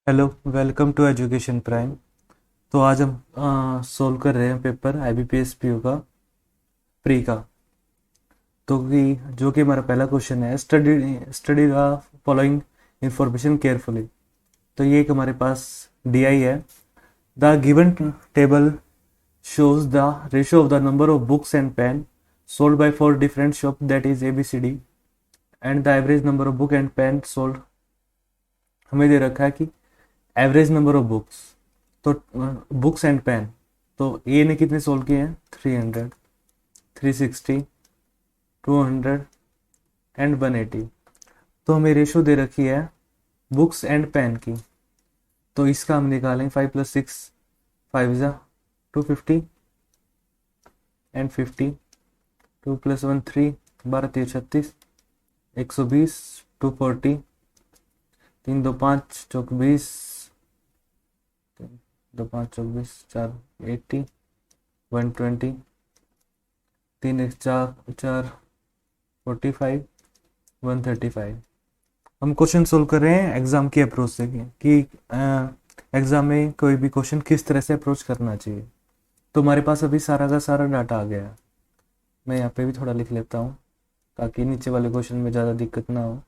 Hello, welcome to education prime. तो आज हम सोल्व कर रहे हैं पेपर आईबीपीएस पीयू का प्री का। जो कि हमारा पहला क्वेश्चन है, study study the following information carefully. तो ये एक हमारे पास डीआई है। The given table shows the ratio of the number of books and pen sold by four different shops, that is ABCD, and the average number of book and pen sold। हमें दे रखा है कि average number of books, तो books and pen, तो ए ने कितने solve किए हैं? 300, 360, 200 एंड 180। तो हमें रेशो दे रखी है बुक्स एंड पेन की, तो इसका हम निकालेंगे 5 + 6, 5 ज़ा 250 एंड 50, 2 + 1 3, 12 3 36, 120, 240, 3 2 5 24, 2 5 24, 4 80, 120, 3 1 4 4 45, 135। हम क्वेश्चन सोल्व कर रहे हैं एग्जाम की अप्रोच से कि एग्जाम में कोई भी क्वेश्चन किस तरह से अप्रोच करना चाहिए। तो हमारे पास अभी सारा का सारा डाटा आ गया है। मैं यहाँ पे भी थोड़ा लिख लेता हूँ ताकि नीचे वाले क्वेश्चन में ज़्यादा दिक्कत ना हो।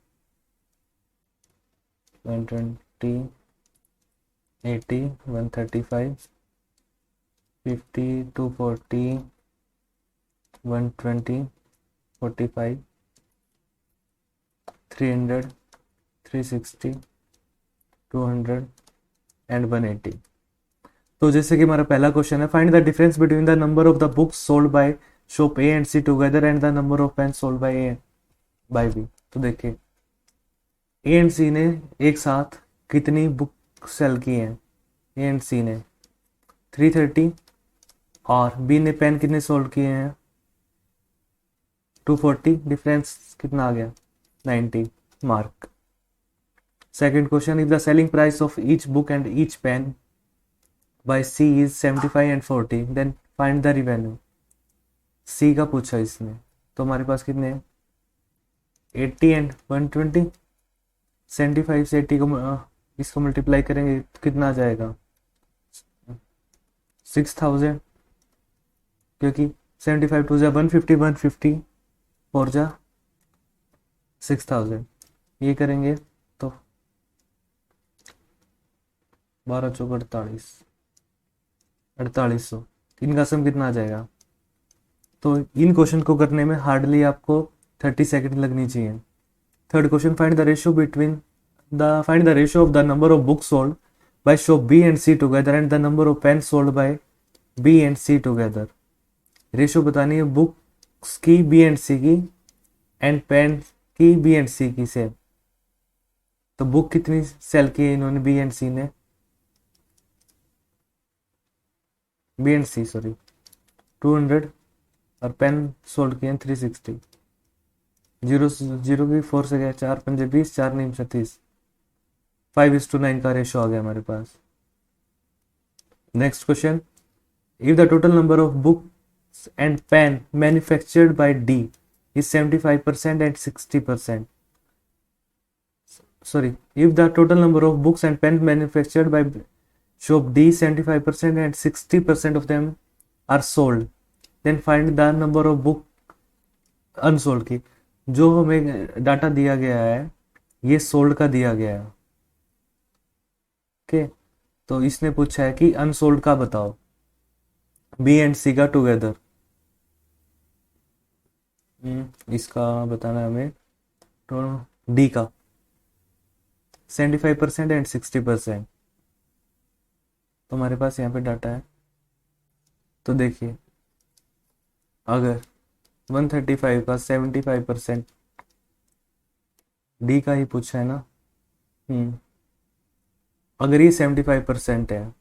120, 80, 135, 50, 240, 120, 45, 300, 360, 200 एंड 180। तो जैसे कि हमारा पहला क्वेश्चन है, find the difference between the number of the books sold by shop A and C together and the number of pen sold by A by B. तो देखिए, ए एंड सी ने एक साथ कितनी बुक सेल की हैं? ए एंड सी ने 330, और बी ने पेन कितने सोल्ड किए हैं? 240। डिफरेंस कितना आ गया? 90 mark. Second question, if the selling price of each book and each pen by C is 75 and 40, then find the revenue. C का पूछा इसने, तो हमारे पास कितने हैं? 80 एंड 120। 75 से 80 को इसको मल्टीप्लाई करेंगे तो कितना आ जाएगा? 6000, क्योंकि 75 टू जा 150, 150 4 जा 6000। ये करेंगे तो 12 चौक 48, 4800। इनका सम कितना आ जाएगा? तो इन क्वेश्चन को करने में हार्डली आपको 30 सेकंड लगनी चाहिए। Third question, find the ratio of the number of books sold by shop B and C together and the number of pen sold by B and C together. Ratio बतानी है books की B and C की एंड pen की B and C की से। तो book कितनी सेल की है इन्होंने, बी एंड सी ने? बी एंड सी सॉरी 200, और पेन सोल्ड किए 360। जीरो जीरो की 4 से गया 4 पंजे 20, 4 9 36, 5:9 का रेशो आ गया हमारे पास। Next question, if the total number of books and pen manufactured by D is 75% and 60%. Sorry, if the total number of books and pen manufactured by shop D 75% and 60% of them are sold, then find the number of book unsold की। जो हमें data दिया गया है ये sold का दिया गया है। ओके, तो इसने पूछा है कि अनसोल्ड का बताओ, बी एंड सी का टुगेदर। इसका बताना है हमें, तो डी का 75% एंड 60%। तो हमारे पास यहाँ पे डाटा है। तो देखिए, अगर 135 का 75%, डी का ही पूछा है ना। अगर ये 75% है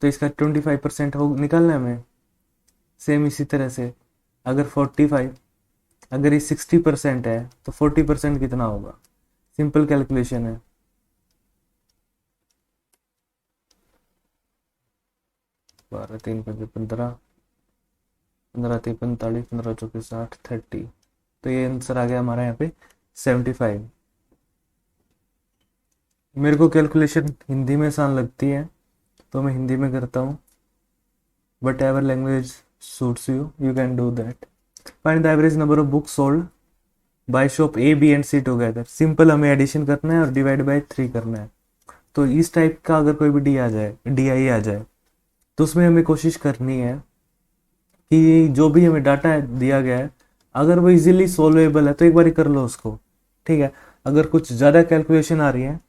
तो इसका 25% हो निकालना है हमें। सेम इसी तरह से अगर 45, अगर ये 60% है तो 40% कितना होगा? सिंपल कैलकुलेशन है। 12 3 5 15, 15 3 45, 15 चौके 60, 30। तो ये आंसर आ गया हमारा यहाँ पे 75। मेरे को कैलकुलेशन हिंदी में आसान लगती है तो मैं हिंदी में करता हूँ, but ever language suits you, you can do that. Find the average number of books sold by shop A B and C together. Simple हमें एडिशन करना है और डिवाइड बाय 3 करना है। तो इस टाइप का अगर कोई भी डी आ जाए, डी आई आ जाए, तो उसमें हमें कोशिश करनी है कि जो भी हमें डाटा दिया गया है अगर वो इजीली सोल्वेबल है तो एक बार कर लो उसको, ठीक है। अगर कुछ ज़्यादा कैलकुलेशन आ रही है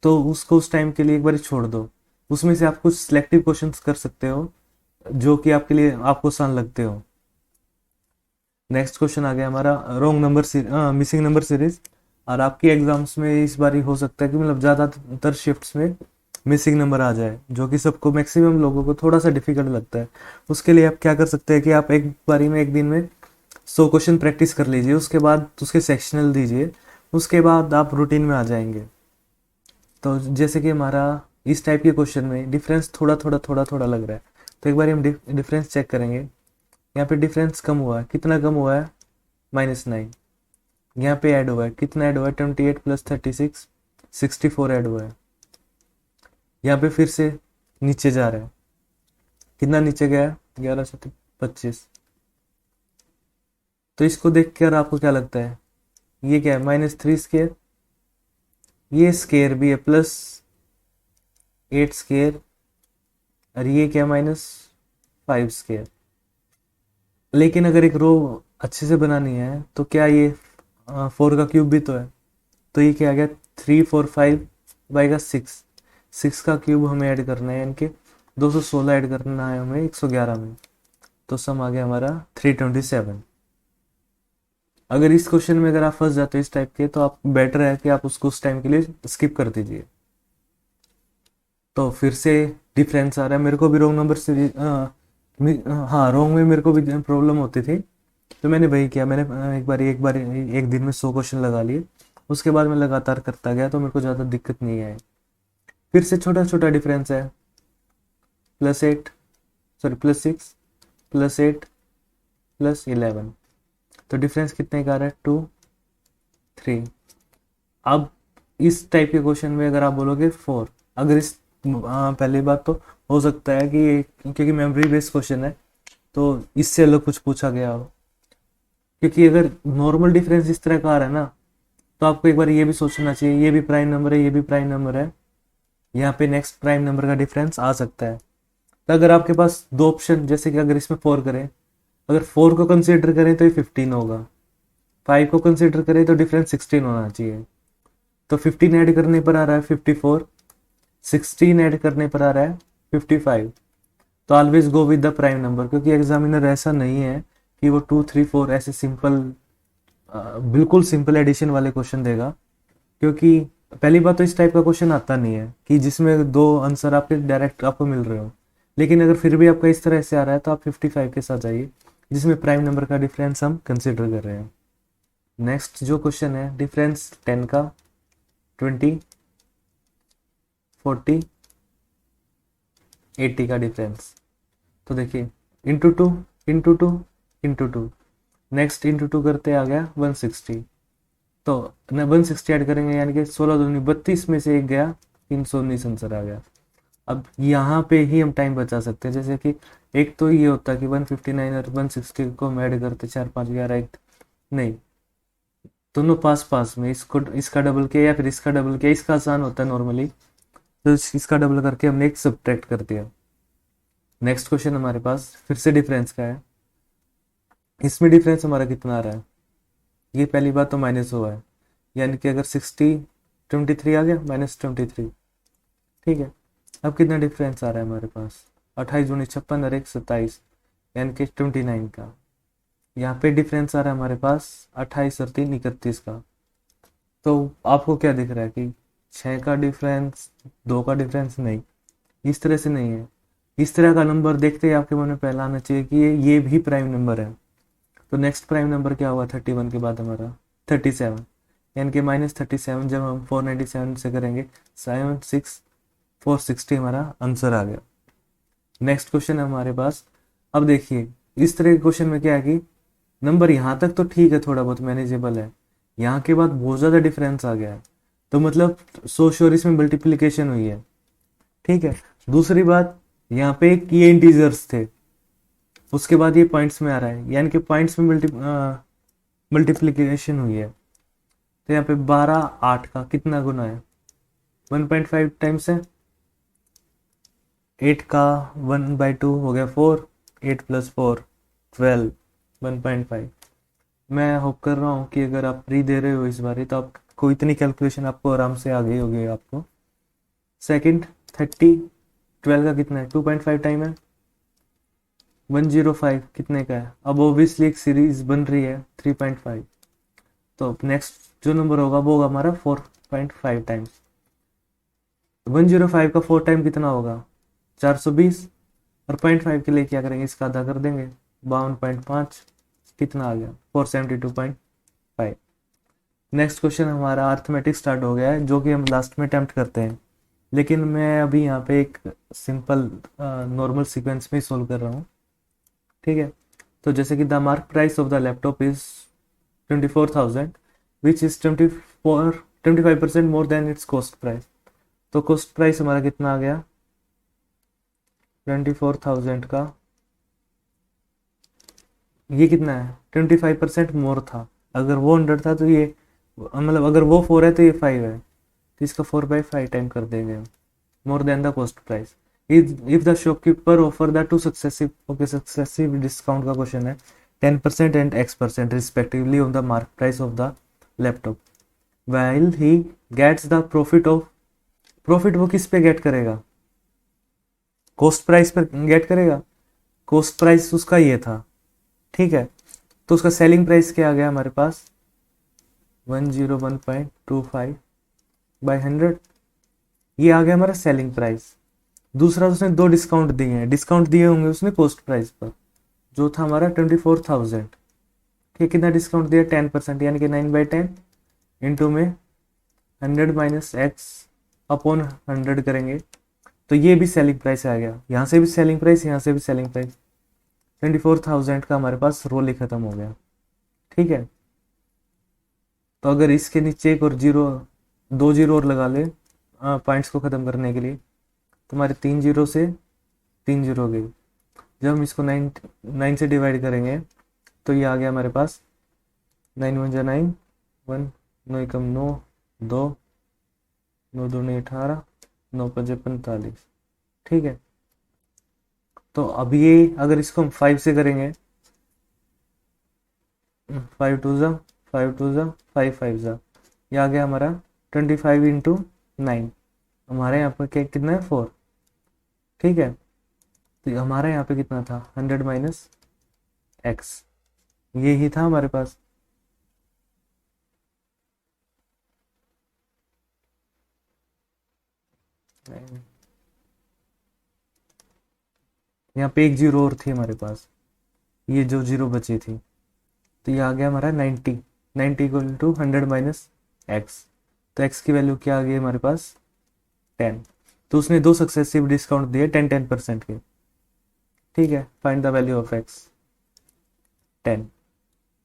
तो उसको उस टाइम के लिए एक बार छोड़ दो। उसमें से आप कुछ सिलेक्टिव क्वेश्चंस कर सकते हो जो कि आपके लिए आपको आसान लगते हो। नेक्स्ट क्वेश्चन आ गया हमारा wrong number missing number series. और आपकी एग्जाम्स में इस बार हो सकता है कि मतलब ज़्यादातर शिफ्ट्स में मिसिंग नंबर आ जाए, जो कि सबको मैक्सिमम लोगों को थोड़ा सा डिफिकल्ट लगता है। उसके लिए आप क्या कर सकते हैं कि आप एक बारी में एक दिन में 100 क्वेश्चन प्रैक्टिस कर लीजिए, उसके बाद उसके सेक्शनल दीजिए, उसके बाद आप रूटीन में आ जाएंगे। तो जैसे कि हमारा इस टाइप के क्वेश्चन में डिफरेंस थोड़ा लग रहा है, तो एक बार हम डिफरेंस चेक करेंगे। यहाँ पे डिफरेंस कम हुआ है, कितना कम हुआ है, -9। यहाँ पे ऐड हुआ है, कितना ऐड हुआ है, 28 + 36 64 ऐड हुआ है। यहाँ पे फिर से नीचे जा रहा है, कितना नीचे गया है, 11 से 25। तो इसको देख कर आपको क्या लगता है, ये क्या है, -3 स्केयर, ये स्केयर भी है +8 स्केयर, और ये क्या, -5 स्केयर। लेकिन अगर एक रो अच्छे से बनानी है तो क्या ये 4 का क्यूब भी तो है, तो ये क्या आ गया, 3 4 5 बाई 6 का क्यूब हमें ऐड करना है, यानी कि 216 ऐड करना है हमें 111 में। तो सम आ गया हमारा 327। अगर इस क्वेश्चन में अगर आप फंस जाते हो इस टाइप के, तो आप बेटर है कि आप उसको उस टाइम के लिए स्किप कर दीजिए। तो फिर से डिफरेंस आ रहा है, मेरे को भी रॉन्ग नंबर सीरीज, हाँ रॉन्ग में मेरे को भी प्रॉब्लम होती थी, तो मैंने वही किया, मैंने एक बार एक दिन में 100 क्वेश्चन लगा लिए, उसके बाद मैं लगातार करता गया तो मेरे को ज़्यादा दिक्कत नहीं आई। फिर से छोटा छोटा डिफरेंस है, +8 सॉरी +6 +8 +11, तो डिफरेंस कितने का आ रहा है, 2 3। अब इस टाइप के क्वेश्चन में अगर आप बोलोगे 4, अगर इस पहली बात तो हो सकता है कि क्योंकि मेमोरी बेस्ड क्वेश्चन है तो इससे अलग कुछ पूछा गया हो, क्योंकि अगर नॉर्मल डिफरेंस इस तरह का आ रहा है ना, तो आपको एक बार ये भी सोचना चाहिए, ये भी प्राइम नंबर है, ये भी प्राइम नंबर है, यहाँ पे नेक्स्ट प्राइम नंबर का डिफरेंस आ सकता है। तो अगर आपके पास दो ऑप्शन, जैसे कि अगर इसमें 4 करें, अगर 4 को कंसिडर करें तो ये 15 होगा, 5 को कंसिडर करें तो डिफरेंस 16 होना चाहिए। तो 15 ऐड करने पर आ रहा है 54, 16 ऐड करने पर आ रहा है 55। तो always go with the prime number, क्योंकि एग्जामिनर ऐसा नहीं है कि वो 2 3 4 ऐसे सिंपल बिल्कुल सिंपल एडिशन वाले क्वेश्चन देगा। क्योंकि पहली बात तो इस टाइप का क्वेश्चन आता नहीं है कि जिसमें 2 आंसर आपके डायरेक्ट आपको मिल रहे हो। लेकिन अगर फिर भी आपका इस तरह से आ रहा है तो आप 55 के साथ जाइए, जिसमें प्राइम नंबर का डिफरेंस हम कंसिडर कर रहे हैं। नेक्स्ट जो क्वेश्चन है, डिफरेंस 10 का, 20 40 80 का डिफरेंस। तो देखिए into 2 into 2 into 2, next into 2 करते आ गया 160। तो 160 ऐड करेंगे, यानी कि 16 दूनी 32 में से एक गया, 319 आंसर आ गया। अब यहाँ पे ही हम टाइम बचा सकते हैं, जैसे कि एक तो ये होता है कि 159 और 160 को हम ऐड करते 4 5 11 1, नहीं, दोनों पास पास में, इसको इसका डबल किया या फिर इसका डबल किया, इसका आसान होता है नॉर्मली, तो इसका डबल करके हमने एक सब्ट्रैक्ट कर दिया। नेक्स्ट क्वेश्चन हमारे पास फिर से डिफरेंस का है, इसमें डिफरेंस हमारा कितना आ रहा है, ये पहली बात तो माइनस हुआ है, यानी कि अगर 60 23 आ गया, -23, ठीक है। अब कितना डिफरेंस आ रहा है हमारे पास, 28 दूनी 56 और 1 27, यानी कि 29 का। यहाँ पे डिफरेंस आ रहा है हमारे पास 28 और 3 31 का। तो आपको क्या दिख रहा है कि 6 का डिफरेंस, 2 का डिफरेंस, नहीं, इस तरह से नहीं है। इस तरह का नंबर देखते ही आपके मन में पहला आना चाहिए कि ये भी प्राइम नंबर है। तो नेक्स्ट प्राइम नंबर क्या हुआ 31 के बाद हमारा 37, यानी कि -37 जब हम 497 से करेंगे 460 हमारा आंसर आ गया। नेक्स्ट क्वेश्चन है हमारे पास। अब देखिए इस तरह के क्वेश्चन में क्या है कि नंबर यहाँ तक तो ठीक है, थोड़ा बहुत मैनेजेबल है, यहाँ के बाद बहुत ज़्यादा डिफरेंस आ गया है। तो मतलब सो श्योर इसमें मल्टीप्लीकेशन हुई है। ठीक है, दूसरी बात, यहाँ पे ये इंटीजर्स थे, उसके बाद ये पॉइंट्स में आ रहा है, यानी कि पॉइंट्स में मल्टीप्लीकेशन हुई है। तो यहाँ पे 12 8 का कितना गुना है, 1.5 टाइम्स है। 8 का 1/2 हो गया 4, 8 + 4 12, 1.5। मैं होप कर रहा हूँ कि अगर आप प्री दे रहे हो इस बार तो आपको इतनी कैलकुलेशन आपको आराम से आ गई होगी आपको। सेकंड 30, 12 का कितना है, 2.5 टाइम है। 105 कितने का है, अब ओबियसली एक सीरीज बन रही है 3.5, तो नेक्स्ट जो नंबर होगा वो होगा हमारा 4.5 टाइम्स। 105 का 4 टाइम कितना होगा, 420, और 0.5 के लिए क्या करेंगे, इसका आधा कर देंगे, 52.5, कितना आ गया 472.5। नेक्स्ट क्वेश्चन हमारा अर्थमेटिक स्टार्ट हो गया है, जो कि हम लास्ट में अटेम्प्ट करते हैं, लेकिन मैं अभी यहाँ पे एक सिंपल नॉर्मल सीक्वेंस में सोल्व कर रहा हूँ। ठीक है, तो जैसे कि the mark price of the laptop is 24,000 which is 25% more then it's cost price. तो कॉस्ट प्राइस हमारा कितना आ गया, 24,000 का ये कितना है, 25% मोर था। अगर वो 100 था तो ये मतलब अगर वो 4 है तो ये 5 है, तो इसका 4/5 टाइम कर देंगे, मोर than the cost price. If the shopkeeper offer the two successive, okay successive discount का क्वेश्चन है, 10% and X% respectively on the mark price of the laptop, while he gets the profit of, profit वो किस पे gate करेगा, cost price पर gate करेगा। Cost price उसका ये था, ठीक है, तो उसका सेलिंग प्राइस क्या आ गया हमारे पास, 101.25 बाई 100, ये आ गया हमारा सेलिंग प्राइस। दूसरा उसने 2 डिस्काउंट दिए हैं, डिस्काउंट दिए होंगे उसने कॉस्ट प्राइस पर, जो था हमारा 24,000, ठीक, कितना डिस्काउंट दिया, 10%, यानी कि 9/10 इंटू में 100 माइनस एक्स अपॉन 100 करेंगे, तो ये भी सेलिंग प्राइस आ गया, यहाँ से भी सेलिंग प्राइस, यहाँ से भी सेलिंग प्राइस, 24,000 का हमारे पास रोल ही खत्म हो गया। ठीक है, तो अगर इसके नीचे एक और जीरो, 2 जीरो और लगा ले पॉइंट्स को ख़त्म करने के लिए, तो हमारे 3 जीरो से 3 जीरो हो गई। जब हम इसको 9 से डिवाइड करेंगे तो ये आ गया हमारे पास 9 1 जा 9, 1 9 एकम 9, 2 9 2 18, 9 5 45। ठीक है, तो अब ये अगर इसको हम 5 से करेंगे, 5 2 जा 5 2 जा 5 5 जा, ये आ गया हमारा 25 इंटू 9, हमारे यहाँ पर क्या कितना है 4। ठीक है, तो हमारे यहाँ पे कितना था, 100 माइनस एक्स, ये ही था हमारे पास। यहाँ पे एक जीरो और थी हमारे पास, ये जो जीरो बची थी, तो ये आ गया हमारा 90, 90 इक्वल टू 100 माइनस एक्स, तो एक्स की वैल्यू क्या आ गई हमारे पास 10। तो उसने 2 सक्सेसिव डिस्काउंट दिए 10% के। ठीक है, find the value of x 10।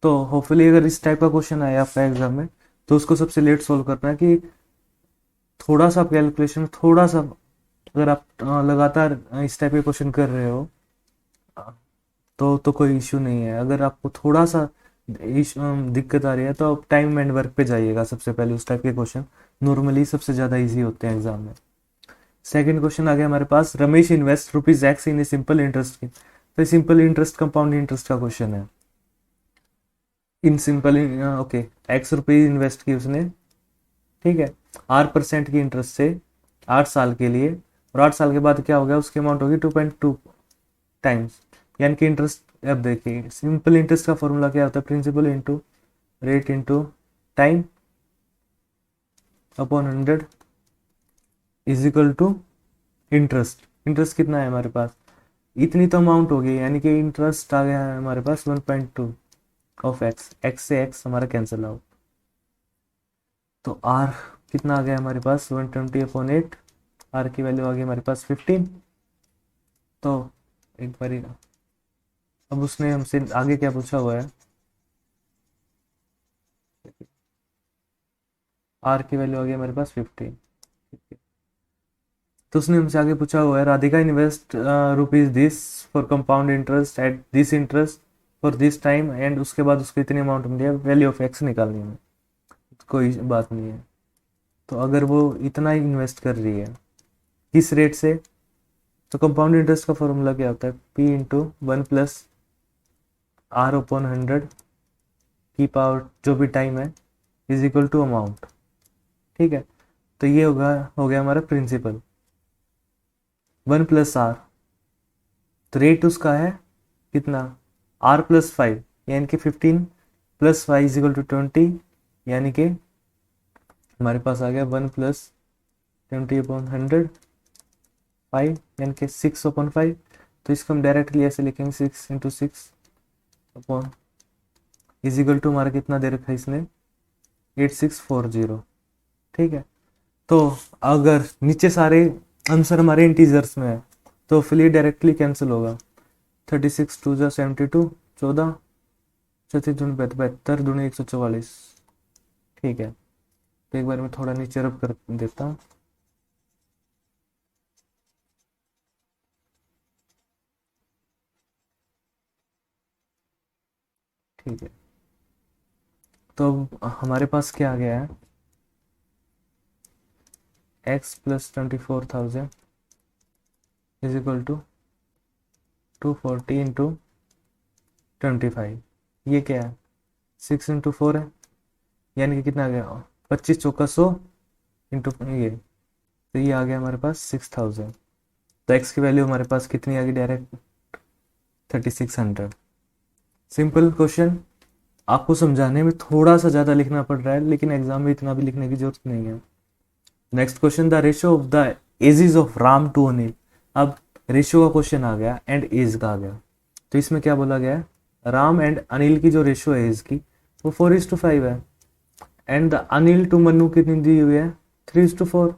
तो होपफुली अगर इस टाइप का क्वेश्चन आया आपका एग्जाम में, तो उसको सबसे लेट सोल्व करना है कि थोड़ा सा कैलकुलेशन, थोड़ा सा अगर आप लगातार इस टाइप के क्वेश्चन कर रहे हो तो कोई इश्यू नहीं है। अगर आपको थोड़ा सा दिक्कत आ रही है तो आप टाइम एंड वर्क पे जाइएगा सबसे पहले, उस टाइप के क्वेश्चन नॉर्मली सबसे ज़्यादा इजी होते हैं एग्जाम में। सेकंड क्वेश्चन आ गया हमारे पास, Ramesh invest ₹X in a simple interest की, तो सिंपल इंटरेस्ट कंपाउंड इंटरेस्ट का क्वेश्चन है। In simple okay, ₹X invest की उसने, ठीक है, 8% की इंटरेस्ट से 8 साल के लिए, और 8 साल के बाद क्या हो गया, उसकी अमाउंट होगी 2.2 टाइम्स, यानी कि इंटरेस्ट। अब देखिए सिंपल इंटरेस्ट का फॉर्मूला क्या होता है, principal into rate into time upon 100 is equal to interest. Interest कितना है हमारे पास, इतनी तो अमाउंट हो गई, यानी कि इंटरेस्ट आ गया है हमारे पास 1.2 ऑफ एक्स, एक्स से एक्स हमारा कैंसिल आउट, तो आर कितना आ गया हमारे पास 120/8, आर की वैल्यू आ गई हमारे पास 15। तो एक बार अब उसने हमसे आगे क्या पूछा हुआ है, आर की वैल्यू आ गई हमारे पास 15। तो उसने हमसे आगे पूछा हुआ है, Radhika invest rupees this for compound interest at this interest for this time, and उसके बाद उसको इतनी अमाउंट मिली है, वैल्यू ऑफ एक्स निकालनी है। कोई बात नहीं है। तो अगर वो इतना इन्वेस्ट कर रही है किस रेट से, तो कंपाउंड इंटरेस्ट का फॉर्मूला क्या होता है, पी इंटू 1+R/100 की पावर जो भी टाइम है इज इक्वल टू अमाउंट। ठीक है, तो ये हो गया हमारा प्रिंसिपल 1+R। तो रेट उसका है कितना, R+5 यानी कि 15 + 5 इज इक्वल टू 20, यानी कि हमारे पास आ गया 1+20/100 5 यानी कि 6/5। तो इसको हम डायरेक्टली ऐसे लिखेंगे 6 × 6 अपॉन इज इक्वल टू हमारा कितना दे रखा है इसने 8640। ठीक है, तो अगर नीचे सारे आंसर हमारे इंटीजर्स में है तो फिर ये डायरेक्टली कैंसिल होगा। 36 2 जा 72, 14 34 दूनी 72 दूनी 144। ठीक है, तो एक बार मैं थोड़ा नीचे रब कर देता हूँ। ठीक है, तो हमारे पास क्या आ गया है, x + 24,000 is equal to 240 into 25। ये क्या है, 6 × 4 है, यानी कि कितना आ गया 25 चौका 100 इंटू ये, तो ये आ गया हमारे पास 6000। तो x की वैल्यू हमारे पास कितनी आ गई डायरेक्ट 3600। सिंपल क्वेश्चन, आपको समझाने में थोड़ा सा ज़्यादा लिखना पड़ रहा है, लेकिन एग्जाम में इतना भी लिखने की जरूरत नहीं है। Next question, the ratio of the ages of Ram to Anil. अब रेशियो का क्वेश्चन आ गया एंड एज का आ गया, तो इसमें क्या बोला गया है, राम एंड अनिल की जो रेशियो है एज की वो 4:5 है, and the Anil to Manu कितनी दी हुई है 3:4।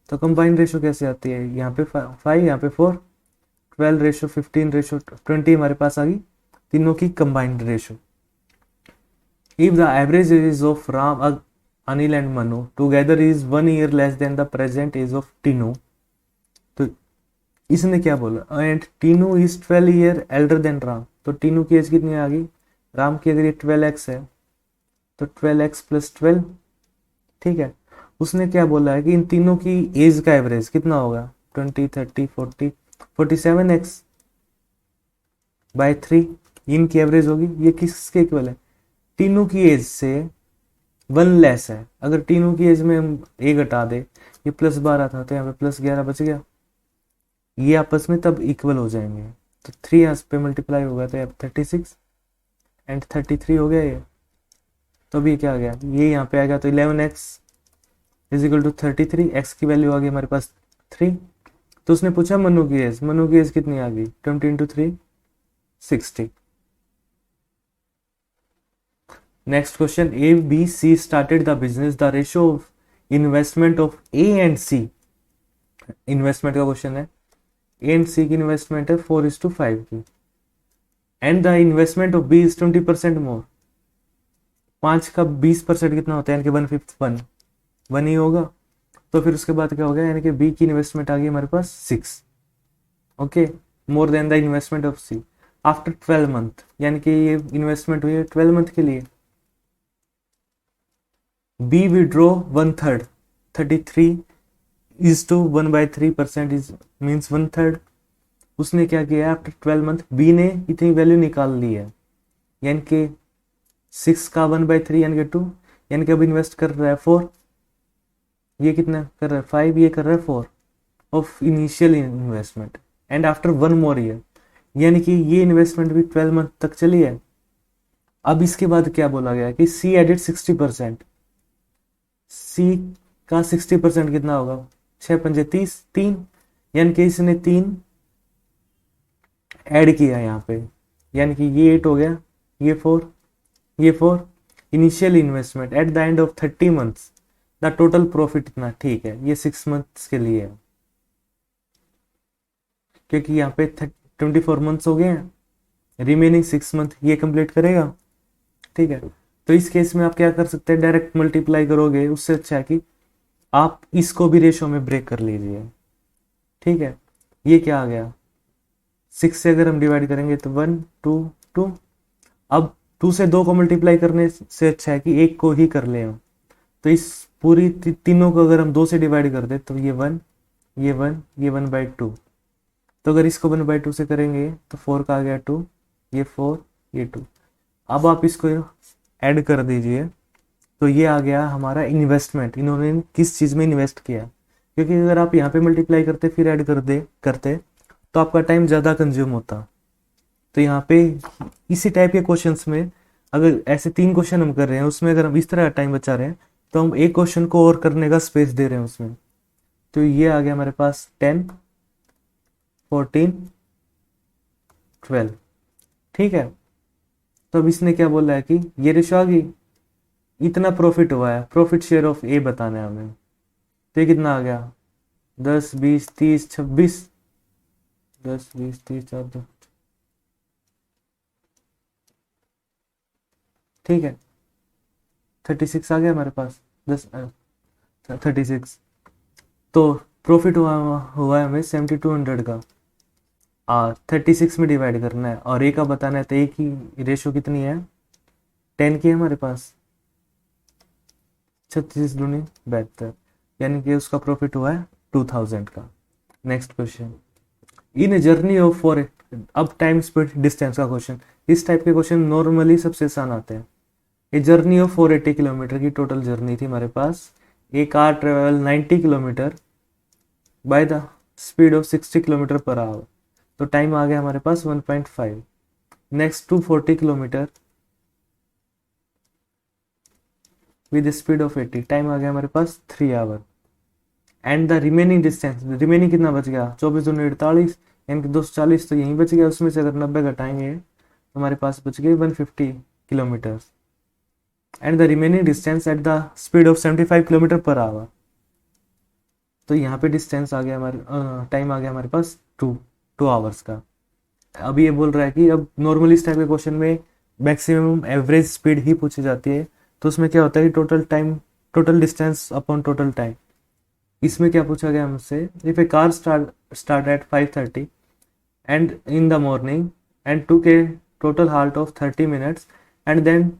तो कंबाइंड रेशियो कैसे आती है, यहाँ पे 5 यहाँ पे 4, 12:15:20 हमारे पास आ गई तीनों की combined ratio. If the average age of Ram, Anil and Manu together is 1 year less than the present age of Tinu, तो इसने क्या बोला, and Tinu is 12 year elder than Ram. तो टीनू की एज कितनी आ गई, राम की अगर ये 12x है तो 12x + 12। ठीक है, उसने क्या बोला है कि इन तीनों की एज का एवरेज कितना होगा 20 30 40 47x/3 इनकी एवरेज होगी। ये किसके इक्वल है, तीनों की एज से 1 लेस है। अगर तीनों की एज में हम a घटा दे, ये +12 था तो यहाँ पे +11 बच गया, ये आपस में तब इक्वल हो जाएंगे। तो 3 यहाँ पे मल्टीप्लाई होगा तो यहाँ पे 36 एंड 33 हो गया ये। तो अभी क्या आ गया, ये यहाँ पे आएगा तो 11x is equal to 33, x की वैल्यू आ गई हमारे पास 3। तो उसने पूछा मनु की एज, मनु की एज कितनी आ गई 20 × 3 60। Next question, A B C started the business, the ratio of investment of A and C, investment का क्वेश्चन है, A and C की इन्वेस्टमेंट है 4:5 की, and the investment of B is 20% मोर। 5 का 20% कितना होता है, यानी कि 1/5 1 ही होगा। तो फिर उसके बाद क्या हो गया, यानी कि B की इन्वेस्टमेंट आ गई हमारे पास 6, okay, more than the investment of C after 12 month, यानी कि ये इन्वेस्टमेंट हुई है 12 मंथ के लिए। B withdraw 1/3, 33 is to 1/3% is means 1/3। उसने क्या किया आफ्टर 12 मंथ, B ने इतनी वैल्यू निकाल ली है, यानी कि 6 का 1/3 यानी कि 2, यानी कि अब इन्वेस्ट कर रहा है 4, ये कितना कर रहा है 5, ये कर रहा है 4 of initial investment, and after 1 more year, यानी कि ये इन्वेस्टमेंट भी 12 मंथ तक चली है। अब इसके बाद क्या बोला गया कि C एडेड 60%, C का 60% कितना होगा 6 पंजे 30 3, यानी कि इसने 3 ऐड किया यहाँ पे, यानी कि ये 8 हो गया, ये 4 ये 4, initial investment at the end of 30 months the total profit इतना। ठीक है, ये 6 मंथ्स के लिए है, क्योंकि यहाँ पे 24 मंथ्स हो गए हैं, रिमेनिंग 6 मंथ ये कंप्लीट करेगा। ठीक है, तो इस केस में आप क्या कर सकते हैं, डायरेक्ट मल्टीप्लाई करोगे, उससे अच्छा है कि आप इसको भी रेशो में ब्रेक कर लीजिए। ठीक है, ये क्या आ गया, 6 से अगर हम डिवाइड करेंगे तो 1 2 2। अब 2 से 2 को मल्टीप्लाई करने से अच्छा है कि एक को ही कर ले हम। तो इस पूरी तीनों को अगर हम 2 से डिवाइड कर दे तो ये 1 ये 1 ये 1/2। तो अगर इसको 1/2 से करेंगे तो 4 का आ गया 2, ये 4 ये 2। अब आप इसको ऐड कर दीजिए, तो ये आ गया हमारा इन्वेस्टमेंट, इन्होंने किस चीज़ में इन्वेस्ट किया। क्योंकि अगर आप यहाँ पे मल्टीप्लाई करते फिर ऐड करते तो आपका टाइम ज़्यादा कंज्यूम होता। तो यहाँ पे इसी टाइप के क्वेश्चंस में अगर ऐसे 3 क्वेश्चन हम कर रहे हैं, उसमें अगर हम इस तरह टाइम बचा रहे हैं तो हम एक क्वेश्चन को और करने का स्पेस दे रहे हैं उसमें। तो ये आ गया हमारे पास 10 14 12। ठीक है, तो अब इसने क्या बोला है कि ये रेशो आ गई, इतना प्रॉफिट हुआ है, प्रॉफिट शेयर ऑफ ए बताना है हमें। तो ये कितना आ गया, 10 20 30 26, 10 20 30 4 2। ठीक है, 36 आ गया हमारे पास, 36। तो प्रॉफिट हुआ है हमें 7200 का। 36 में डिवाइड करना है और ए का बताना है, तो ए की रेशो कितनी है, 10 की है हमारे पास, 36 दूनी 72, यानी कि उसका प्रॉफिट हुआ है 2000 का। Next question, in journey of four, अब टाइम स्पीड डिस्टेंस का क्वेश्चन। इस टाइप के क्वेश्चन नॉर्मली सबसे आसान आते हैं। ये जर्नी ऑफ 480 किलोमीटर की टोटल जर्नी थी हमारे पास। एक car travel 90 kilometre by the speed of 60 kilometre per hour. तो टाइम आ गया हमारे पास 1.5। Next 240 kilometre with speed of 80, time आ गया हमारे पास 3 our. And the remaining distance, remaining कितना बच गया, 24 दूनी 48, यानी कि 240 तो यहीं बच गया। उसमें से अगर 90 घटाएंगे तो हमारे पास बच गए 150 kilometre. And the remaining distance at the speed of 75 kilometre per hour. तो यहाँ पे डिस्टेंस आ गया हमारे, टाइम आ गया हमारे पास 2 आवर्स का। अब ये बोल रहा है कि अब नॉर्मली इस टाइप के क्वेश्चन में मैक्सिमम एवरेज स्पीड ही पूछी जाती है। तो उसमें क्या होता है कि total time, total distance upon total time. इसमें क्या पूछा गया हमसे, if a car start at 5:30 and in the morning and to K total halt of 30 minutes and then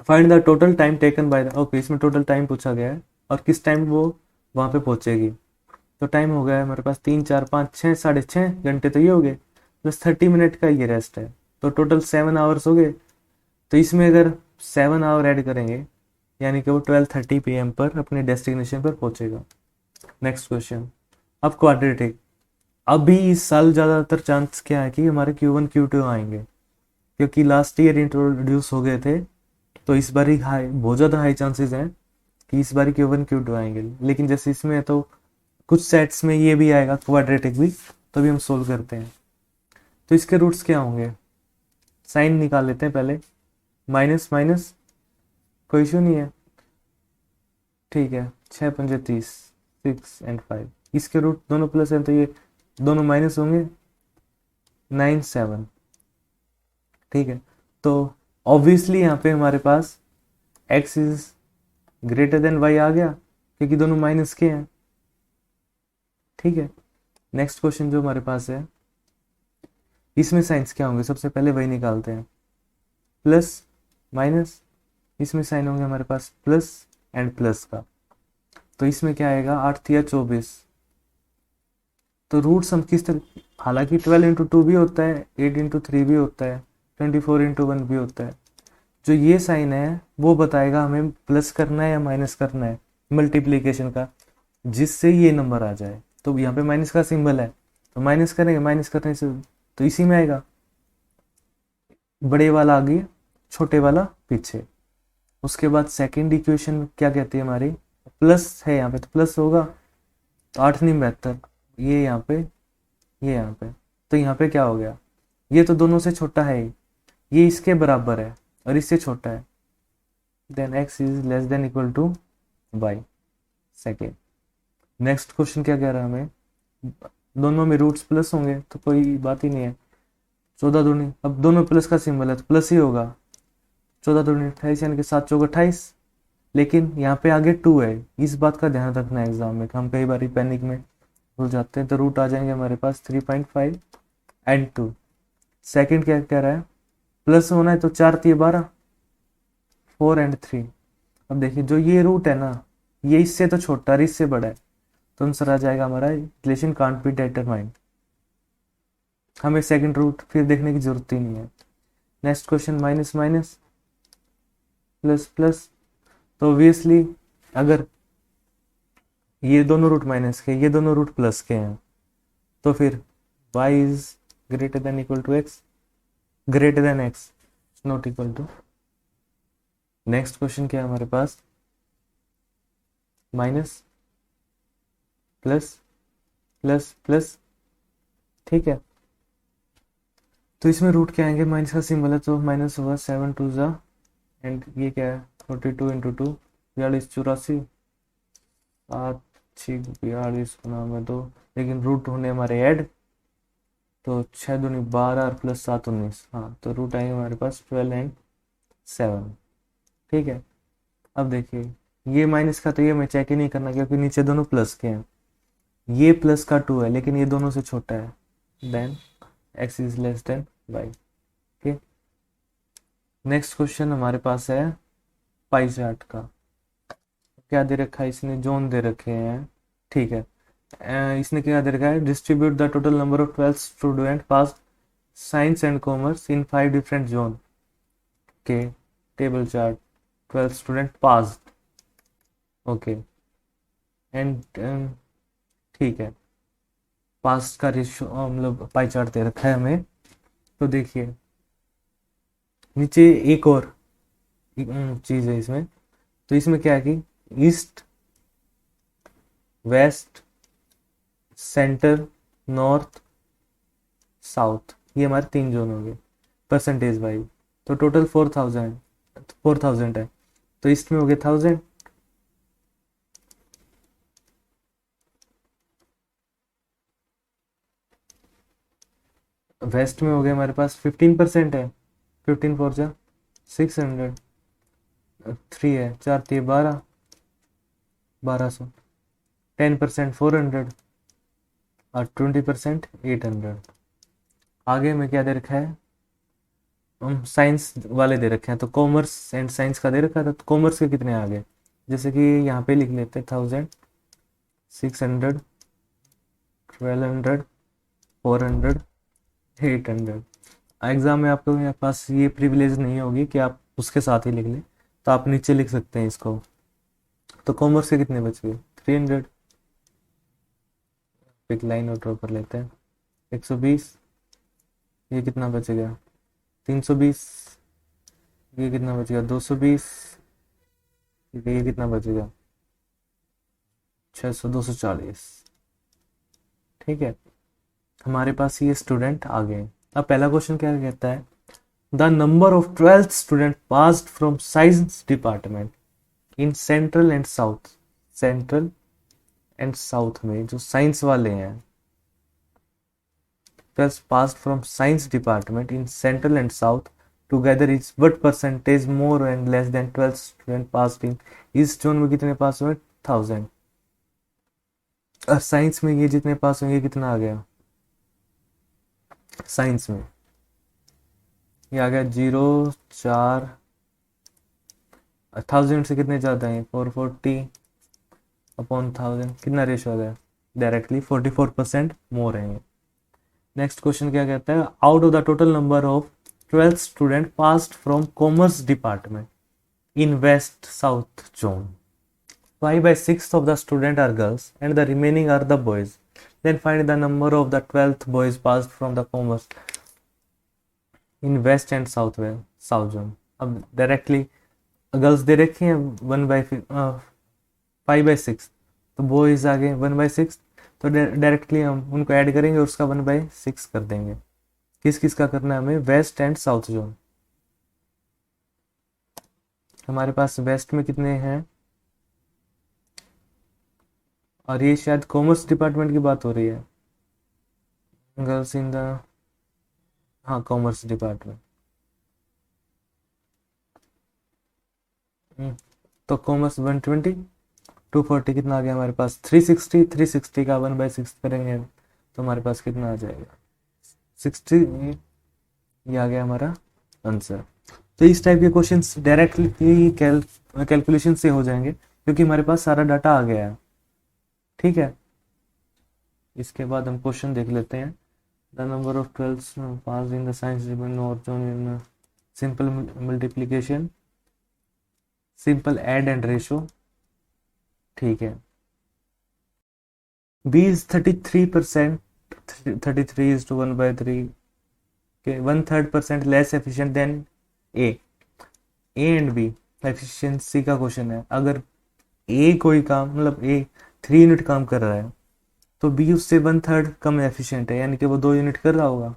find the total time taken by the, okay इसमें total time पूछा गया है और किस टाइम वो वहाँ पे पहुँचेगी। तो टाइम हो गया है हमारे पास 3 4 5 6 6.5 घंटे, तो ये हो गए, प्लस 30 मिनट का ये रेस्ट है, तो टोटल 7 आवर्स हो गए। तो इसमें अगर 7 आवर ऐड करेंगे यानी कि वो 12:30 PM पर अपने डेस्टिनेशन पर पहुंचेगा। नेक्स्ट क्वेश्चन, अब क्वाड्रेटिक। अभी इस साल ज़्यादातर चांस क्या है कि हमारे Q1 Q2 आएंगे, क्योंकि लास्ट ईयर इंट्रोड्यूस हो गए थे। तो इस बार ही हाई, बहुत ज़्यादा हाई चांसेस हैं कि इस बार Q1 Q2 आएंगे। लेकिन जैसे इसमें है तो कुछ सेट्स में ये भी आएगा क्वाड्रेटिक भी, तो भी हम सोल्व करते हैं। तो इसके रूट्स क्या होंगे, साइन निकाल लेते हैं पहले, माइनस माइनस कोई इशू नहीं है। ठीक है, 6 पंजे 30, 6 एंड 5, इसके रूट दोनों प्लस है तो ये दोनों माइनस होंगे, 9 7। ठीक है, तो ऑब्वियसली यहाँ पे हमारे पास x is greater then y आ गया, क्योंकि दोनों माइनस के हैं। ठीक है, नेक्स्ट क्वेश्चन जो हमारे पास है, इसमें साइंस क्या होंगे, सबसे पहले वही निकालते हैं, प्लस माइनस, इसमें साइन होंगे हमारे पास प्लस एंड प्लस का। तो इसमें क्या आएगा, 8 या 24। तो रूट्स हम किस तरह, हालांकि 12 इंटू 2 भी होता है, 8 इंटू 3 भी होता है, 24 इंटू 1 भी होता है। जो ये साइन है वो बताएगा हमें प्लस करना है या माइनस करना है मल्टीप्लीकेशन का, जिससे ये नंबर आ जाए। तो यहाँ पे माइनस का सिंबल है तो माइनस करेंगे, माइनस करने से तो इसी में आएगा, बड़े वाला आगे छोटे वाला पीछे। उसके बाद सेकेंड इक्वेशन क्या कहती है हमारी, प्लस है यहाँ पे तो प्लस होगा, तो 8 नहीं 72, ये यहाँ पे ये यहाँ पे, तो यहाँ पे क्या हो गया, ये तो दोनों से छोटा है, ये इसके बराबर है और इससे छोटा है, then x is less than equal to y। Second next question क्या कह रहा है हमें, दोनों में रूट्स प्लस होंगे तो कोई बात ही नहीं है, 14 दूनी, अब दोनों प्लस का सिंबल है तो प्लस ही होगा, 14 दूनी 28 यानी कि 7 चौक 28। लेकिन यहाँ पे आगे 2 है, इस बात का ध्यान रखना है एग्जाम में, हम कई बार पैनिक में भूल जाते हैं। तो रूट आ जाएंगे हमारे पास 3.5 एंड 2। सेकंड क्या कह रहा है, प्लस होना है तो 4×3 = 12, 4 एंड 3। अब देखिए जो ये रूट है ना, ये इससे तो छोटा है, इससे बड़ा है, तो आंसर आ जाएगा हमारा रिलेशन कांट बी डिटरमाइंड। हमें सेकंड रूट फिर देखने की जरूरत ही नहीं है। Next question, minus minus plus plus. तो ऑब्वियसली अगर ये दोनों रूट माइनस के, ये दोनों रूट प्लस के हैं, तो फिर y is greater than equal to x, greater than x, not equal to. Next question क्या है हमारे पास, माइनस प्लस प्लस प्लस, ठीक है। तो इसमें रूट क्या आएंगे, माइनस का सिंबल है तो माइनस होगा 7×2 एंड ये क्या है 42 × 2 42 84, 7 6 42 2, लेकिन रूट होने हमारे ऐड, तो 6×2 12 और प्लस 7 19, हाँ तो रूट आएंगे हमारे पास 12 एंड 7, ठीक है। अब देखिए ये माइनस का तो ये मैं चेक ही नहीं करना क्योंकि नीचे दोनों प्लस के हैं, ये प्लस का 2 है लेकिन ये दोनों से छोटा है, then x is less than y, okay. Next question हमारे पास है पाई चार्ट का। क्या दे रखा है इसने, जोन दे रखे हैं, ठीक है। इसने क्या दे रखा है, distribute the total number of 12 student pass science and commerce in 5 different zone के table chart, 12 student pass, okay and ठीक है। पास का रेशियो मतलब पाई चार्ट दे रखा है हमें। तो देखिए नीचे एक और चीज है इसमें, तो इसमें क्या है कि east west centre north south, ये हमारे 3 जोन हो गए परसेंटेज वाइज। तो टोटल 4000 है, तो ईस्ट में हो गए 1000, वेस्ट में हो गए हमारे पास 15% है, 15 4 जा 600, 3 है 4×3 = 1200, 10% 400 और 20% 800। आगे में क्या दे रखा है, साइंस वाले दे रखे हैं, तो कॉमर्स एंड साइंस का दे रखा था, तो कॉमर्स के कितने आ गए, जैसे कि यहाँ पे लिख लेते हैं 1000 600 1200 400 800। एग्जाम में आपको मेरे पास ये प्रिविलेज नहीं होगी कि आप उसके साथ ही लिख लें, तो आप नीचे लिख सकते हैं इसको। तो कॉमर्स के कितने बच गए 300, एक लाइन और ड्रॉ कर लेते हैं 120, ये कितना बचेगा 320, ये कितना बचेगा 220, ठीक है ये कितना बचेगा 600 240, ठीक है। हमारे पास ये स्टूडेंट आ गए। अब पहला क्वेश्चन क्या कहता है, the number of 12th student passed from science department in central and south, central and south में जो साइंस वाले हैं, 12th passed from science department in central and south together is what percentage more and less than 12 student passed in इस zone में कितने पास हुए 1000, और science में ये जितने पास होंगे कितना आ गया, साइंस में ये आ गया 0 4, 1000 से कितने ज्यादा है 440/1000, कितना रेशो आ गया डायरेक्टली 44% मोर है। नेक्स्ट क्वेश्चन क्या कहता है, out of the total number of 12 student passed from commerce department in west south zone 5/6 of the student are girls and the remaining are the boys, then find the number of the 12th boys passed from the commerce in west and south zone। अब directly girls they रखी हैं 5/6, तो boys आ गए 1/6, तो directly हम उनको add करेंगे और उसका 1/6 कर देंगे। किस किस का करना है हमें, वेस्ट एंड साउथ जोन। हमारे पास वेस्ट में कितने हैं, और ये शायद कॉमर्स डिपार्टमेंट की बात हो रही है, गर्ल्स इन द, हाँ कॉमर्स डिपार्टमेंट, तो कॉमर्स 120, 240 कितना आ गया हमारे पास 360, 360 का 1/6 करेंगे तो हमारे पास कितना आ जाएगा 60। ये आ गया हमारा आंसर। तो इस टाइप के क्वेश्चंस डायरेक्टली कैलकुलेशन से हो जाएंगे क्योंकि हमारे पास सारा डाटा आ गया है। ठीक है, इसके बाद हम क्वेश्चन देख लेते हैं। The number of 12 pass in the science not in simple multiplication, simple add and ratio. ठीक है, B is 33%, 33 is to 1/3, okay, 1/3% less efficient than A। A and B efficiency का क्वेश्चन है। अगर A कोई काम मतलब A 3 यूनिट काम कर रहा है तो B उससे 1/3 कम एफिशिएंट है, यानी कि वो 2 यूनिट कर रहा होगा।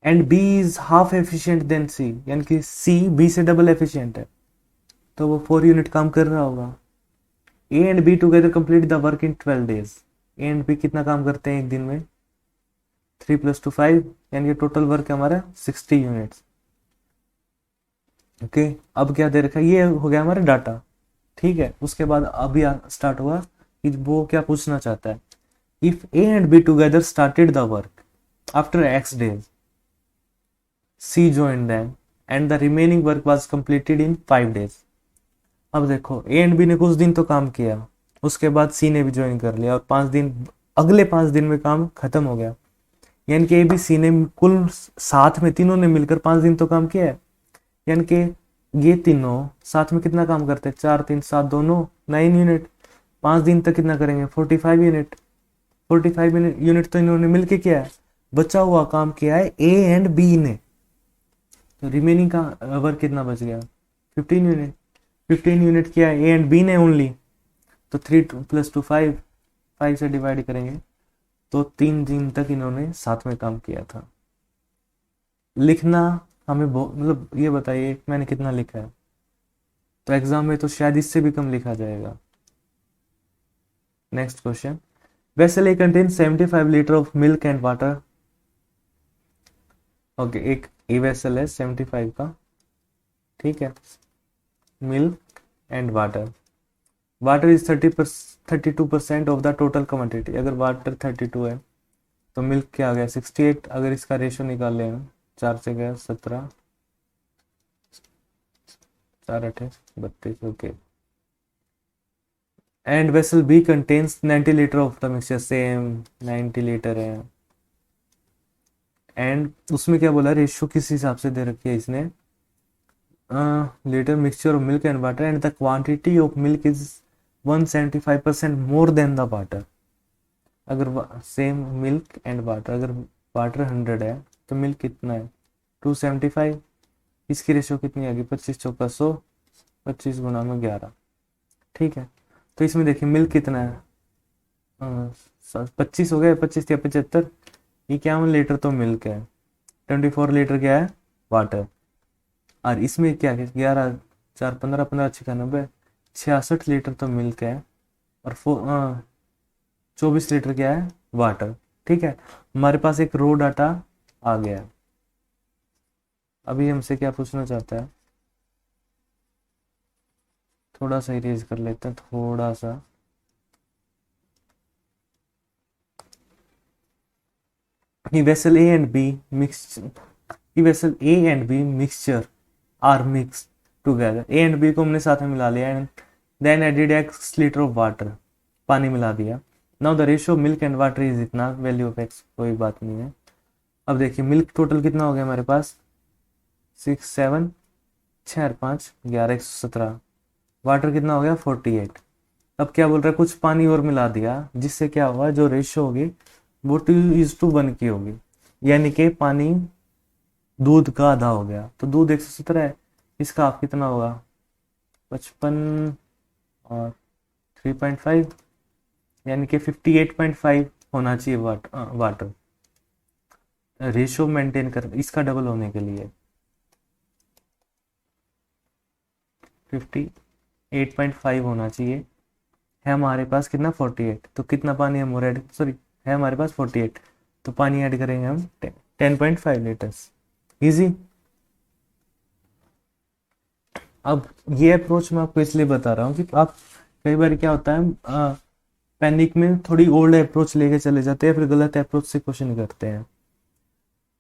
And B is half efficient then C, यानी कि C B से डबल एफिशिएंट है तो वो 4 यूनिट काम कर रहा होगा। A and B together complete the work in 12 days. A and B कितना काम करते हैं एक दिन में 3 + 2 5, यानी कि टोटल वर्क है हमारा 60 यूनिट्स। ओके, अब क्या दे रखा है, ये हो गया हमारा डाटा। ठीक है, उसके बाद अभी स्टार्ट हुआ कि वो क्या पूछना चाहता है। If A and B together started the work after X days, C joined them and the remaining work was completed in 5 days। अब देखो A and B ने कुछ दिन तो काम किया, उसके बाद C ने भी ज्वाइन कर लिया और 5 दिन, अगले 5 दिन में काम खत्म हो गया। यानी कि A B C ने कुल साथ में तीनों ने मिलकर 5 दिन तो काम किया है। यानी कि ये तीनों साथ में कितना काम करते हैं, 4 3 7 2 9 9 यूनिट। 5 दिन तक कितना करेंगे 45 यूनिट। 45 यूनिट तो इन्होंने मिलके किया है। बचा हुआ काम किया है A and B ने, तो रिमेनिंग का वर्क कितना बच गया 15 यूनिट। 15 यूनिट किया है A and B ने ओनली, तो 3 + 2 5, 5 से डिवाइड करेंगे तो 3 दिन तक इन्होंने साथ में काम किया था। लिखना हमें मतलब ये बताइए मैंने कितना लिखा है, तो एग्जाम में तो शायद इससे भी कम लिखा जाएगा। Next question, vessel A contain 75 litre of milk and water. Okay, एक ए वेसल है 75 का, ठीक है, milk and water. Water is 32% of the total quantity. अगर वाटर 32 है तो मिल्क क्या आ गया 68। अगर इसका रेशो निकाल लें 4 से गया 17, 4 8 32। Okay, and vessel B contains 90 litre of the mixture, same 90 litre है। एंड उसमें क्या बोला, रेशो किस हिसाब से दे रखी है इसने, litre mixture of milk and water and the quantity of milk is 175% more than the water. अगर सेम मिल्क एंड वाटर, अगर वाटर 100 है तो मिल्क कितना है 275। इसकी रेशो कितनी आ गई 25 चौका 100, 25 गुना में 11। ठीक है, तो इसमें देखिए मिल्क कितना है 25 हो गया, 25 या 75, 51 लीटर तो मिल्क है, 24 लीटर क्या है वाटर। और इसमें क्या है 11 4 15 15 96, 66 लीटर तो मिल्क है और 24 लीटर क्या है वाटर। ठीक है, हमारे पास एक रो डाटा आ गया। अभी हमसे क्या पूछना चाहता है, थोड़ा सा इरेज कर लेते हैं, थोड़ा सा। vessel A and B vessel A and B mixture are mixed together। A and B को हमने साथ में मिला लिया and then added x litre of water, पानी मिला दिया। Now the ratio milk and water is इतना, वैल्यू ऑफ x कोई बात नहीं है। अब देखिए मिल्क टोटल कितना हो गया हमारे पास 6 7 6 और 5 11 117। वाटर कितना हो गया 48। अब क्या बोल रहा है, कुछ पानी और मिला दिया जिससे क्या हुआ, जो रेशियो होगी वो 2:1 की होगी, यानी कि पानी दूध का आधा हो गया। तो दूध 117 है, इसका आप कितना होगा 55 और 3.5, यानी कि 58.5 होना चाहिए वाटर रेशियो मेंटेन कर, इसका डबल होने के लिए 58.5 होना चाहिए। है हमारे पास कितना 48, तो कितना पानी हम और ऐड, सॉरी है हमारे पास 48, तो पानी ऐड करेंगे हम 10.5 लीटर्स। इजी। अब ये अप्रोच मैं आपको इसलिए बता रहा हूँ कि आप कई बार क्या होता है, पैनिक में थोड़ी ओल्ड अप्रोच लेके चले जाते हैं, फिर गलत अप्रोच से क्वेश्चन करते हैं।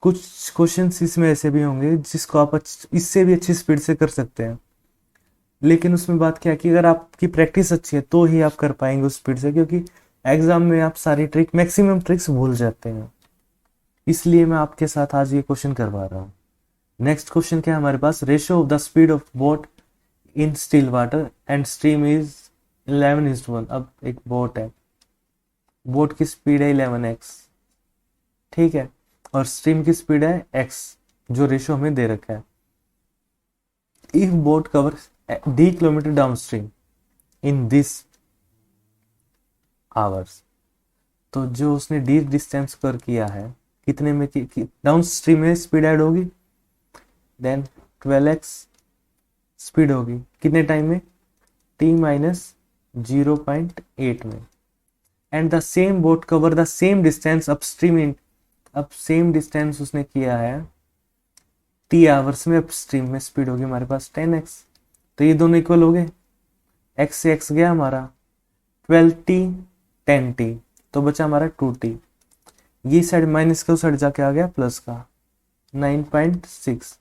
कुछ क्वेश्चंस इसमें ऐसे भी होंगे जिसको आप इससे भी अच्छी स्पीड से कर सकते हैं, लेकिन उसमें बात क्या है कि अगर आपकी प्रैक्टिस अच्छी है तो ही आप कर पाएंगे उस स्पीड से, क्योंकि एग्जाम में आप सारी मैक्सिमम ट्रिक्स भूल जाते हैं। इसलिए मैं आपके साथ आज ये क्वेश्चन करवा रहा हूँ। नेक्स्ट क्वेश्चन क्या है हमारे पास, ratio of the speed of boat in still water and stream is 11:1। अब एक बोट है, बोट की स्पीड है 11x, ठीक है, और स्ट्रीम की स्पीड है x, जो रेशियो हमें दे रखा है। If boat cover d kilometre down stream in this hours, तो जो उसने d डिस्टेंस कवर किया है कितने में, डाउन स्ट्रीम में स्पीड ऐड होगी, देन 12x स्पीड होगी कितने टाइम में, t माइनस 0.8 में, and the same boat cover the same distance upstream in, अब सेम डिस्टेंस उसने किया है t आवर्स में, अपस्ट्रीम में स्पीड होगी हमारे पास 10x। तो ये दोनों इक्वल हो गए, x से x गया हमारा 12t 10t, तो बचा हमारा 2t, ये साइड माइनस का उस साइड जाके आ गया प्लस का 9.6,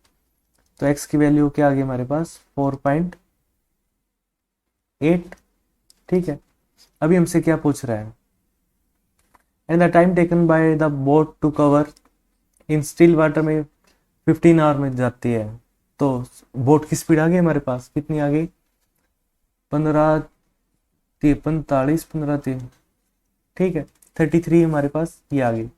तो x की वैल्यू क्या आ गई हमारे पास 4.8, ठीक है। अभी हमसे क्या पूछ रहा है, and the time taken by the boat to cover in still water में 15 आवर में जाती है, तो बोट की स्पीड आ गई हमारे पास, कितनी आ गई 15 ठीक है, 33 हमारे पास ये आ गई,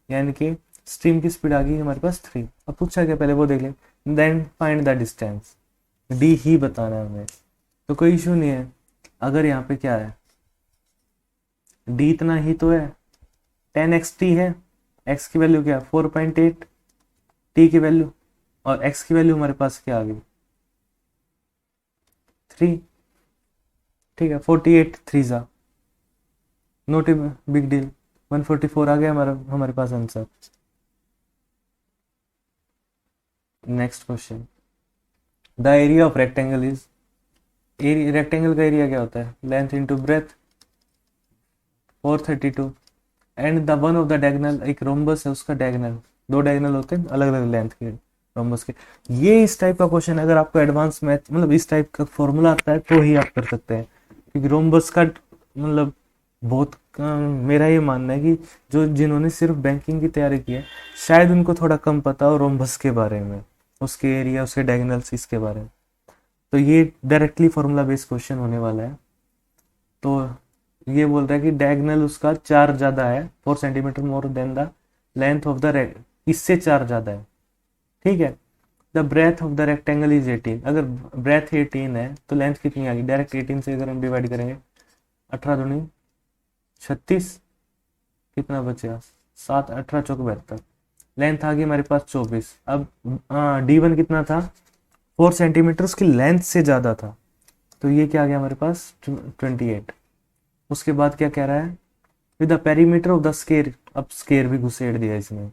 यानी कि स्ट्रीम की स्पीड आ गई हमारे पास 3। अब पूछा क्या, पहले वो देख लें, then find the distance, D ही बताना है हमें, तो कोई इशू नहीं है। अगर यहाँ पे क्या है, डी इतना ही तो है, 10xt है, x की वैल्यू क्या है 4.8, t की वैल्यू और x की वैल्यू हमारे पास क्या आ गई 3, ठीक है, 48 3 जा, नोट बिग डील, 144 आ गया हमारे पास answer. Next question, the area of rectangle is, rectangle का एरिया क्या होता है, length into breadth 432, and the one of the diagonal, एक रोम्बस है उसका डायगोनल, दो डायगोनल होते हैं अलग अलग लेंथ के रोम्बस के। ये इस टाइप का क्वेश्चन, अगर आपको एडवांस मैथ मतलब इस टाइप का फॉर्मूला आता है तो ही आप कर सकते हैं, क्योंकि रोम्बस का मतलब बहुत मेरा ये मानना है कि जो जिन्होंने सिर्फ बैंकिंग की तैयारी की है शायद उनको थोड़ा कम पता हो रोम्बस के बारे में, उसके एरिया उसके डायगोनल्स इसके बारे में। तो ये डायरेक्टली फॉर्मूला बेस्ड क्वेश्चन होने वाला है। तो ये बोल रहा है कि डायगोनल उसका 4 ज्यादा है, 4 centimetre more than the length of the इससे 4 ज्यादा है, ठीक है। The breadth of the rectangle is 18, अगर ब्रेथ 18 है तो लेंथ कितनी आ गई, डायरेक्ट 18 से अगर हम डिवाइड करेंगे 18 दूनी 36, कितना बचेगा 7, 18 चौक 72, लेंथ आ गई हमारे पास 24। अब D1 कितना था 4 सेंटीमीटर, उसकी लेंथ से ज्यादा था, तो ये क्या आ गया हमारे पास 28। उसके बाद क्या कह रहा है, with the perimeter of the square, अब स्केयर भी घुसेड़ दिया इसमें,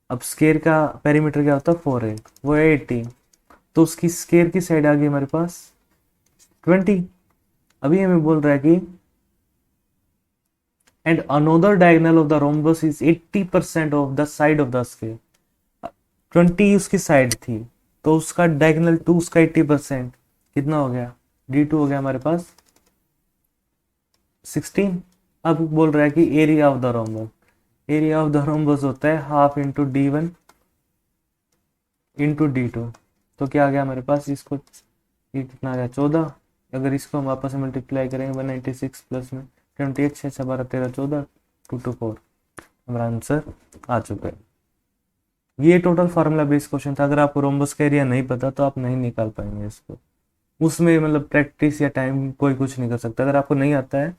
अब स्केयर का पेरीमीटर क्या होता है 4 है, वो है 18, तो उसकी स्केयर की साइड आ गई हमारे पास 20। अभी हमें बोल रहा है कि and another diagonal of the rhombus is 80% of the side of the square, 20 उसकी साइड थी तो उसका डायगोनल 2 उसका 80% कितना हो गया, D2 हो गया हमारे पास 16। अब बोल रहा है कि area of the rhombus, area of the rhombus होता है half into D1 into D2, तो क्या आ गया हमारे पास, इसको ये कितना आ गया 14, अगर इसको हम आपस में मल्टीप्लाई करेंगे 196 प्लस में 28, 6 6 12 13 14 224, हमारा आंसर आ चुका है। ये टोटल फार्मूला बेस्ड क्वेश्चन था, अगर आपको रोम्बस का एरिया नहीं पता तो आप नहीं निकाल पाएंगे इसको, उसमें मतलब प्रैक्टिस या टाइम कोई कुछ नहीं कर सकता। अगर आपको नहीं आता है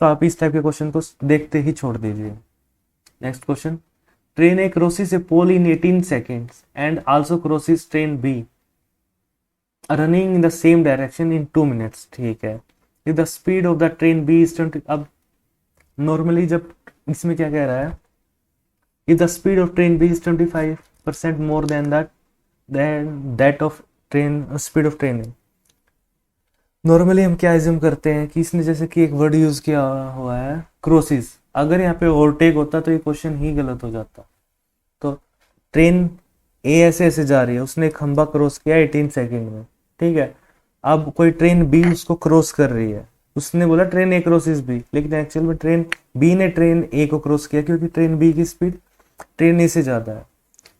तो आप इस टाइप के क्वेश्चन को देखते ही छोड़ दीजिए। Next question, train A crosses a pole in 18 seconds and also crosses train B running in the same direction in 2 minutes, ठीक है। If the speed of the train B is 20, अब normally जब इसमें क्या कह रहा है, if the speed of train B is 25% more than that of train speed of train A, normally हम क्या एज्यूम करते हैं कि इसने जैसे कि एक वर्ड यूज किया हुआ है क्रोसिस, अगर यहाँ पे ओवरटेक होता तो ये क्वेश्चन ही गलत हो जाता। तो ट्रेन ए ऐसे ऐसे जा रही है, उसने खंबा क्रॉस किया 18 सेकेंड में, ठीक है। अब कोई ट्रेन बी उसको क्रॉस कर रही है, उसने बोला ट्रेन ए क्रॉसिस बी, लेकिन एक्चुअल में ट्रेन बी ने ट्रेन ए को क्रॉस किया, क्योंकि ट्रेन बी की स्पीड ट्रेन ए से ज़्यादा है।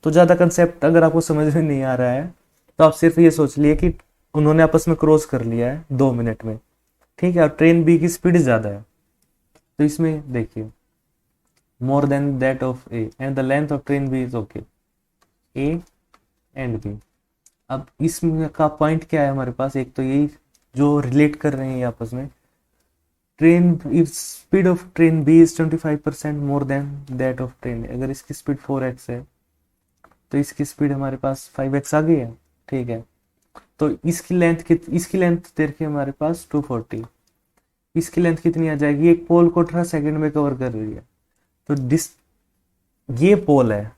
तो ज़्यादा कंसेप्ट अगर आपको समझ में नहीं आ रहा है तो आप सिर्फ ये सोच लिए कि उन्होंने आपस में क्रॉस कर लिया है 2 मिनट में, ठीक है, और ट्रेन बी की स्पीड ज़्यादा है। तो इसमें देखिए more than that of A and the length of train B is okay, A and B. अब इसमें का पॉइंट क्या है हमारे पास, एक तो यही जो रिलेट कर रहे हैं आपस में, train if speed of train B is 25% more than that of train, अगर इसकी स्पीड 4x है तो इसकी स्पीड हमारे पास 5x आ गई है, ठीक है। तो इसकी लेंथ दे रखी है हमारे पास 240, इसकी लेंथ कितनी आ जाएगी, एक पोल को 18 सेकंड में कवर कर रही है। तो ये पोल है,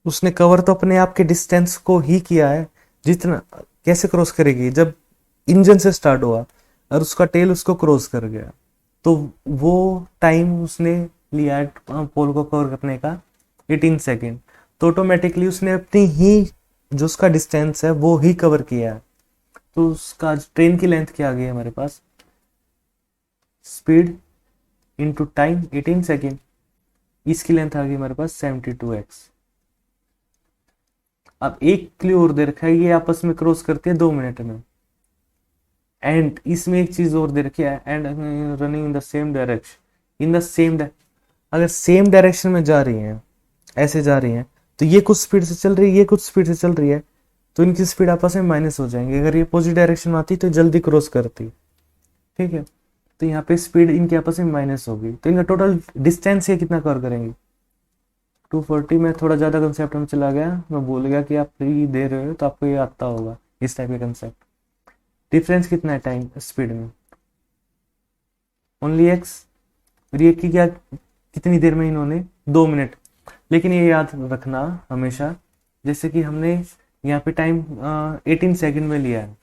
उसने कवर तो अपने आप के डिस्टेंस को ही किया है, जितना कैसे क्रॉस करेगी, जब इंजन से स्टार्ट हुआ और उसका टेल उसको क्रॉस कर गया, तो वो टाइम उसने लिया है पोल को कवर करने का 18 सेकेंड। तो ऑटोमेटिकली उसने अपनी ही जो उसका डिस्टेंस है वो ही कवर किया है। तो उसका ट्रेन की लेंथ क्या आ गई हमारे पास, स्पीड इनटू टाइम 18 सेकेंड, इसकी लेंथ आ गई हमारे पास 72x। अब एक क्लू और दे रखा है, ये आपस में क्रॉस करती है 2 मिनट में, एंड इसमें एक चीज और दे रखी है, and running in the same direction, in the same, अगर सेम डायरेक्शन में जा रही हैं, ऐसे जा रही हैं, तो ये कुछ स्पीड से चल रही है, ये कुछ स्पीड से चल रही है, तो इनकी स्पीड आपस में माइनस हो जाएंगे। अगर ये पॉजिटिव डायरेक्शन में आती तो जल्दी क्रॉस करती, ठीक है। तो यहाँ पे स्पीड इनके आपस में माइनस होगी, तो इनका टोटल डिस्टेंस ये कितना कवर करेंगे 240। में थोड़ा ज़्यादा कंसेप्ट में चला गया, मैं भूल गया कि आप फ्री दे रहे हो तो आपको ये आता होगा इस टाइप के कंसेप्ट। डिफरेंस कितना है टाइम स्पीड में, ओनली एक्स, और ये की क्या कितनी देर में इन्होंने 2 मिनट। लेकिन ये याद रखना हमेशा, जैसे कि हमने यहाँ पे टाइम 18 सेकंड में लिया है,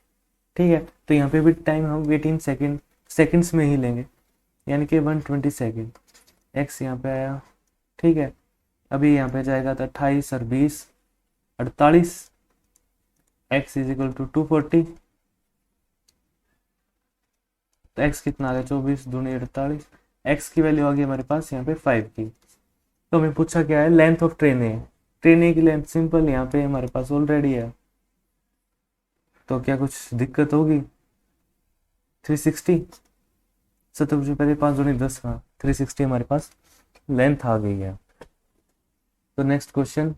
ठीक है, तो यहाँ पे भी टाइम हम 18 सेकंड्स में ही लेंगे, यानी कि 120 सेकंड। एक्स यहाँ पे आया, ठीक है, अभी यहाँ पे जाएगा तो 28 और 20 48, एक्स इज इक्वल टू 240, तो एक्स कितना आ गया 24 दूनी 48, एक्स की वैल्यू आ गई हमारे पास यहाँ पे 5 की। तो हमें पूछा क्या है, length of train A, train A की लेंथ सिंपल यहाँ पे हमारे पास ऑलरेडी है, तो क्या कुछ दिक्कत होगी, 360, 70 पहले 5 दूनी 10, हाँ 360 हमारे पास लेंथ आ गई है। तो नेक्स्ट क्वेश्चन,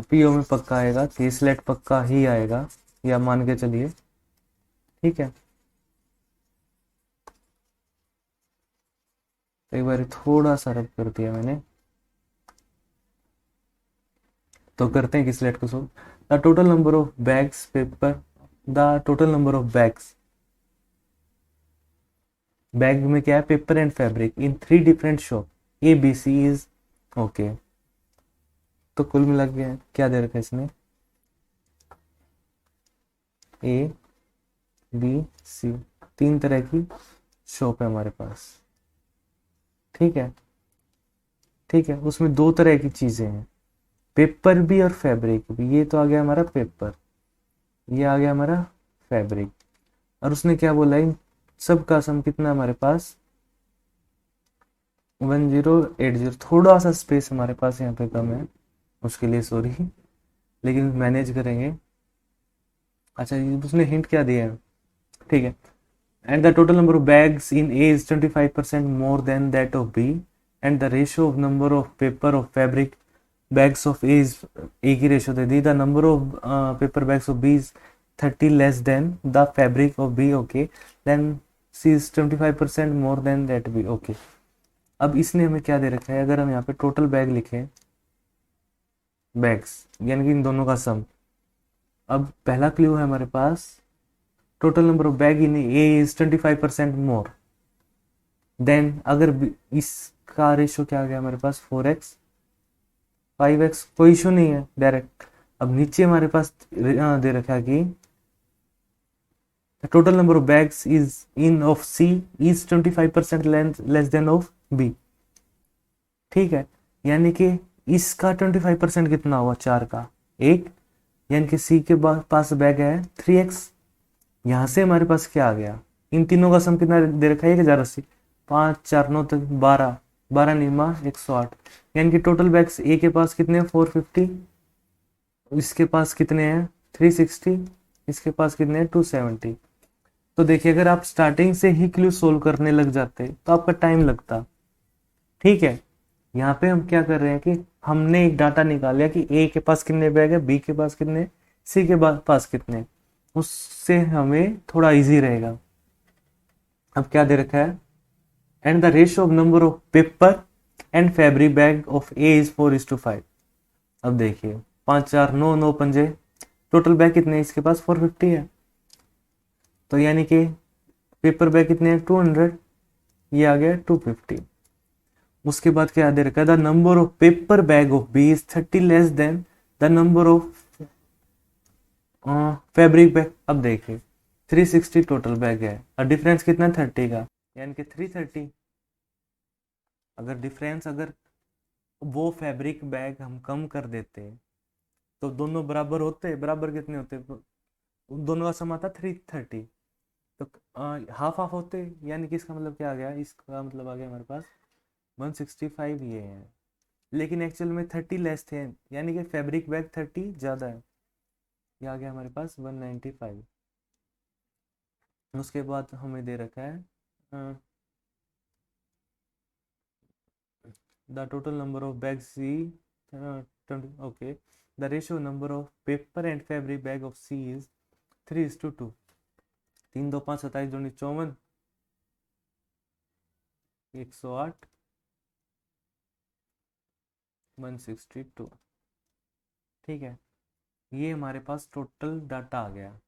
पीओ में पक्का आएगा, केसलेट पक्का ही आएगा, या मान के चलिए, ठीक है। एक बार थोड़ा सा रब कर दिया मैंने, तो करते हैं केसलेट को solve. The total number of bags paper, the total number of bags, bag में क्या है, paper and fabric in 3 different shop A B C is okay. तो कुल मिला के क्या दे रखा है इसने, ए बी सी, 3 तरह की शॉप है हमारे पास, ठीक है, ठीक है। उसमें 2 तरह की चीजें हैं, पेपर भी और फैब्रिक भी। ये तो आ गया हमारा पेपर, ये आ गया हमारा फैब्रिक, और उसने क्या बोला इन सब का सम कितना हमारे पास 1080। थोड़ा सा स्पेस हमारे पास यहाँ पे कम है, उसके लिए सॉरी, लेकिन मैनेज करेंगे। अच्छा उसने हिंट क्या दिया है, ठीक है, and the total number of bags in A is 25% more than that of B, and the ratio of number of paper of fabric bags of A is A की ratio they the, the number of paper bags of B is 30 less than the fabric of B, okay, then C is 25% more than that B, okay। अब इसने हमें क्या दे रखा है, अगर हम यहाँ पे टोटल बैग लिखें, बैग्स यानी कि इन दोनों का सम, अब पहला क्लू है हमारे पास total number of bag in A is 25% more than, अगर इसका रेशियो क्या आ गया हमारे पास 4x 5x, कोई इशू नहीं है डायरेक्ट। अब नीचे हमारे पास दे रखा है कि the total number of bags is in of C is 25% less than of B. ठीक है, यानी कि इसका 25% कितना हुआ, 4 का 1, यानी कि सी के पास बैग है 3x। यहां से हमारे पास क्या आ गया, इन तीनों का सम कितना दे रखा है, 1080, 5 4 9 तक 12, 12 निमा 108, यानी कि टोटल बैग्स ए के पास कितने हैं 450, इसके पास कितने हैं 360, इसके पास कितने हैं 270। तो देखिए अगर आप स्टार्टिंग से ही क्लू सोल्व करने लग जाते तो आपका टाइम लगता। ठीक है, यहाँ पे हम क्या कर रहे हैं कि हमने एक डाटा निकाल लिया कि ए के पास कितने बैग है, बी के पास कितने, सी के पास कितने, उससे हमें थोड़ा इजी रहेगा। अब क्या दे रखा है, and the ratio of number of paper and fabric bag of A is 4:5। अब देखिए 5 4 9 9 पंजे, टोटल बैग कितने हैं इसके पास 450 है, तो यानी कि पेपर बैग कितने हैं 200, ये आ गया 250। उसके बाद क्या दे रखा है, the number of paper bag of B is 30 less than the number of fabric bag. अब देखिए 360 टोटल बैग है और डिफरेंस कितना 30 का, यानी कि 330। अगर डिफरेंस, अगर वो फैब्रिक बैग हम कम कर देते तो दोनों बराबर होते, बराबर कितने होते, दोनों का सम आता 330, तो हाफ हाफ होते, यानी कि इसका मतलब क्या आ गया, इसका मतलब आ गया हमारे पास 165 ये है, लेकिन एक्चुअल में 30 लेस थे, यानी कि फैब्रिक बैग 30 ज़्यादा है, ये आ गया हमारे पास 195। उसके बाद हमें दे रखा है the total number of bag C 20, okay, the ratio number of paper and fabric bag of C is 3:2। 3 2 5 27 2 54, 108, 162। ठीक है, ये हमारे पास टोटल डाटा आ गया।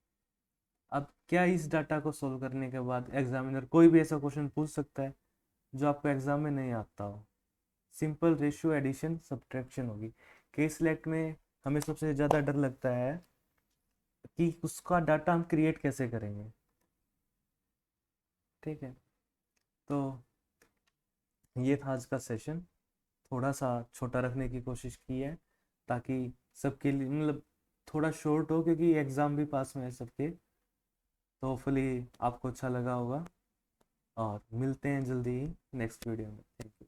अब क्या इस डाटा को सोल्व करने के बाद एग्जामिनर कोई भी ऐसा क्वेश्चन पूछ सकता है जो आपको एग्जाम में नहीं आता हो। सिंपल रेशियो एडिशन सब्ट्रैक्शन होगी। केस सिलेक्ट में हमें सबसे ज़्यादा डर लगता है कि उसका डाटा हम क्रिएट कैसे करेंगे। ठीक है, तो ये था आज का सेशन, थोड़ा सा छोटा रखने की कोशिश की है ताकि सबके लिए मतलब थोड़ा शॉर्ट हो, क्योंकि एग्ज़ाम भी पास में है सबके। तो होपफुली आपको अच्छा लगा होगा और मिलते हैं जल्दी ही नेक्स्ट वीडियो में। Thank you.